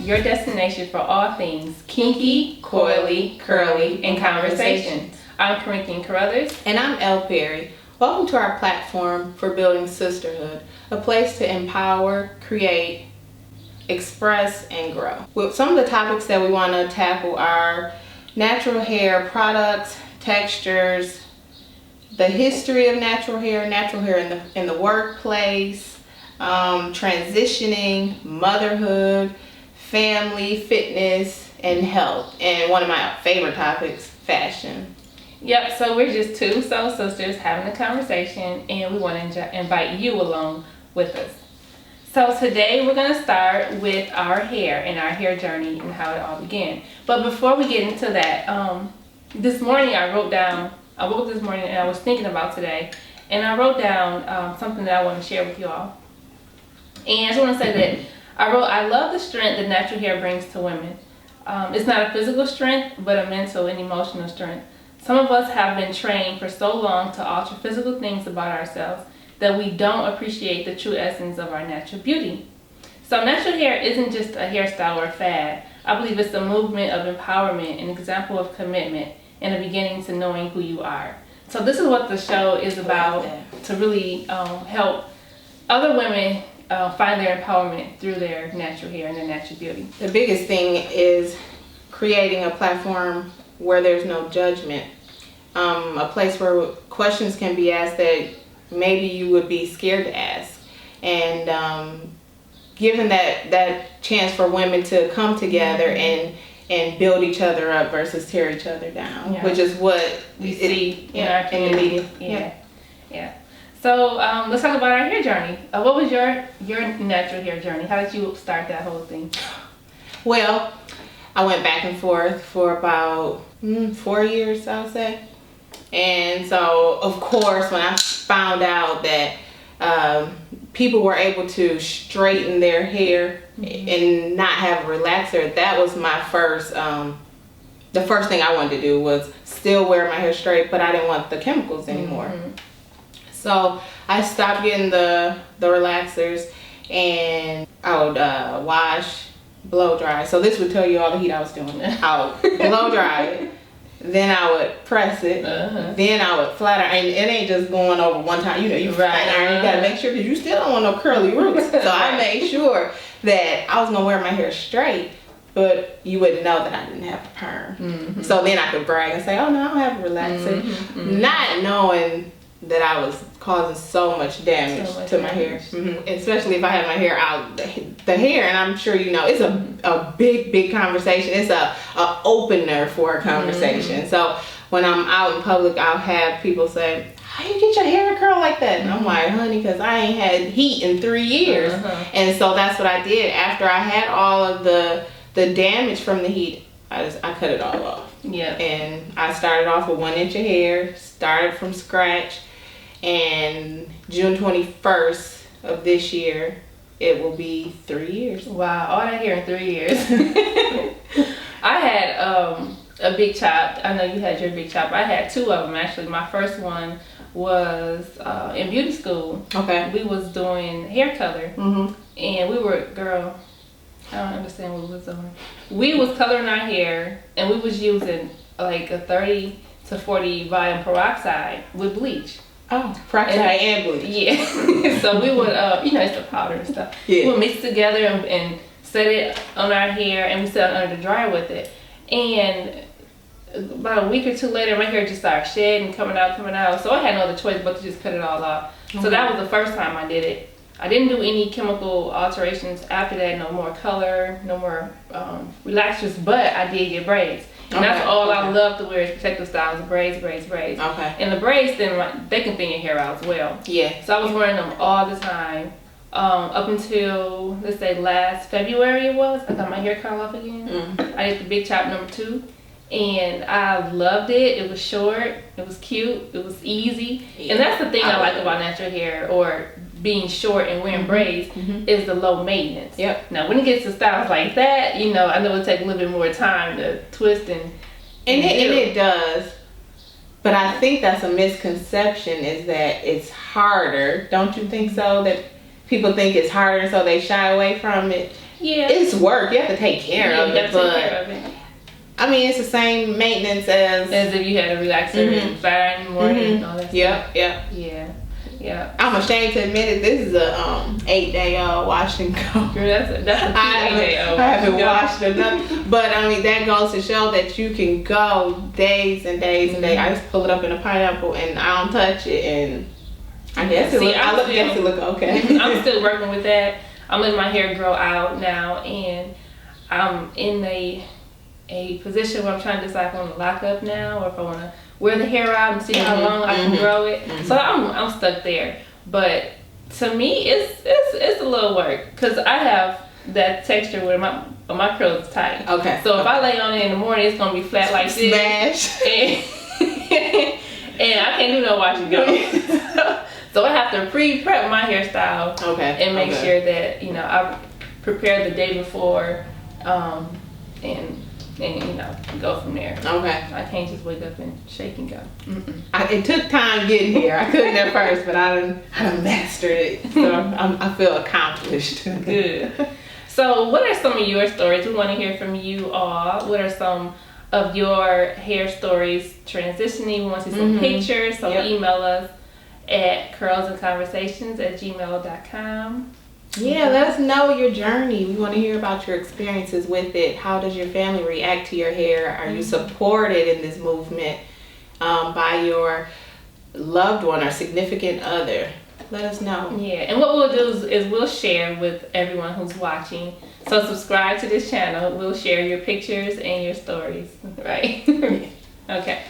your destination for all things kinky, coily, curly, and conversation. I'm Corinthian Carruthers. And I'm Elle Perry. Welcome to our platform for building sisterhood, a place to empower, create, express, and grow. Well, some of the topics that we want to tackle are natural hair products, textures, the history of natural hair in the workplace, transitioning, motherhood, family, fitness, and health. And one of my favorite topics, fashion. Yep, so we're just two soul sisters having a conversation, and we want to invite you along with us. So today we're going to start with our hair and our hair journey and how it all began. But before we get into that, this morning I woke up this morning and I was thinking about today, and I wrote down something that I want to share with you all. And I just want to say that I love the strength that natural hair brings to women. It's not a physical strength, but a mental and emotional strength. Some of us have been trained for so long to alter physical things about ourselves that we don't appreciate the true essence of our natural beauty. So natural hair isn't just a hairstyle or a fad. I believe it's a movement of empowerment, an example of commitment, and a beginning to knowing who you are. So this is what the show is about, to really help other women find their empowerment through their natural hair and their natural beauty. The biggest thing is creating a platform where there's no judgment, a place where questions can be asked that maybe you would be scared to ask, and given that chance for women to come together and build each other up versus tear each other down, which is what we see in our community. Yeah. So let's talk about our hair journey. What was your natural hair journey? How did you start that whole thing? Well, I went back and forth for about 4 years, I would say. And so, of course, when I found out that people were able to straighten their hair and not have a relaxer, that was my first, the first thing I wanted to do was still wear my hair straight, but I didn't want the chemicals anymore. So I stopped getting the relaxers, and I would wash, blow dry. So this would tell you all the heat I was doing. I would blow dry it, then I would press it, then I would flat iron. And it ain't just going over one time. You know, you flat iron. You gotta make sure, because you still don't want no curly roots. So I made sure that I was gonna wear my hair straight, but you wouldn't know that I didn't have a perm. So then I could brag and say, "Oh no, I don't have a relaxer," not knowing that I was causing so much damage to my hair, especially if I had my hair out. The hair, and I'm sure you know, it's a big conversation. It's a opener for a conversation. So when I'm out in public, I'll have people say, "How you get your hair to curl like that?" And I'm like, "Honey, because I ain't had heat in 3 years." And so that's what I did. After I had all of the damage from the heat, I cut it all off. And I started off with 1 inch of hair, started from scratch, and June 21st of this year, it will be 3 years. Wow, all that hair in 3 years. I had a big chop. I know you had your big chop. I had 2 of them actually. My first one was in beauty school. Okay. We was doing hair color, and we were, girl, I don't understand what we was doing. We was coloring our hair, and we was using like a 30 to 40 volume peroxide with bleach. Oh, peroxide and bleach. Yeah. So we would, it's the powder and stuff. We would mix it together and set it on our hair, and we set it under the dryer with it. And about a week or 2 later, my hair just started shedding, coming out. So I had no other choice but to just cut it all off. So that was the first time I did it. I didn't do any chemical alterations after that. No more color, no more relaxers, but I did get braids. And that's all I love to wear is protective styles, braids. Okay. And the braids, then they can thin your hair out as well. Yeah. So I was wearing them all the time up until, let's say, last February it was. I got my hair cut off again. I did the big chop number 2. And I loved it. It was short, it was cute, it was easy. And that's the thing I like about natural hair, or being short and wearing braids, is the low maintenance. Now when it gets to styles like that, I know it'll take a little bit more time to twist and it does. But I think that's a misconception, is that it's harder. Don't you think so? That people think it's harder, so they shy away from it. Yeah. it's work. You have to take care Yeah, of you it, have to but take care of it. I mean, it's the same maintenance as if you had a relaxer fire in the morning and all that Yep, stuff. yep. Yeah. I'm ashamed to admit it. This is a 8-day wash and go. Girl, that's a I haven't washed enough, but I mean that goes to show that you can go days and days and days. I just pull it up in a pineapple and I don't touch it, and I guess it look okay. I'm still working with that. I'm letting my hair grow out now, and I'm in a position where I'm trying to decide if I want to lock up now or if I want to wear the hair out and see how long I can grow it. So I'm stuck there. But to me, it's a little work because I have that texture where my curls is tight. Okay. So if I lay on it in the morning, it's gonna be flat like this. Smash. And I can't do no wash and go. So I have to pre-prep my hairstyle. Okay. And make sure that I prepare the day before, and go from there. Okay. I can't just wake up and shake and go. It took time getting here. I couldn't at first, but I done mastered it. So I feel accomplished. Good. So what are some of your stories? We want to hear from you all. What are some of your hair stories transitioning? We want to see some pictures. So email us at curlsandconversations@gmail.com. Yeah, let us know your journey. We want to hear about your experiences with it. How does your family react to your hair? Are you supported in this movement by your loved one or significant other? Let us know. Yeah, and what we'll do is we'll share with everyone who's watching. So subscribe to this channel. We'll share your pictures and your stories, right? Okay.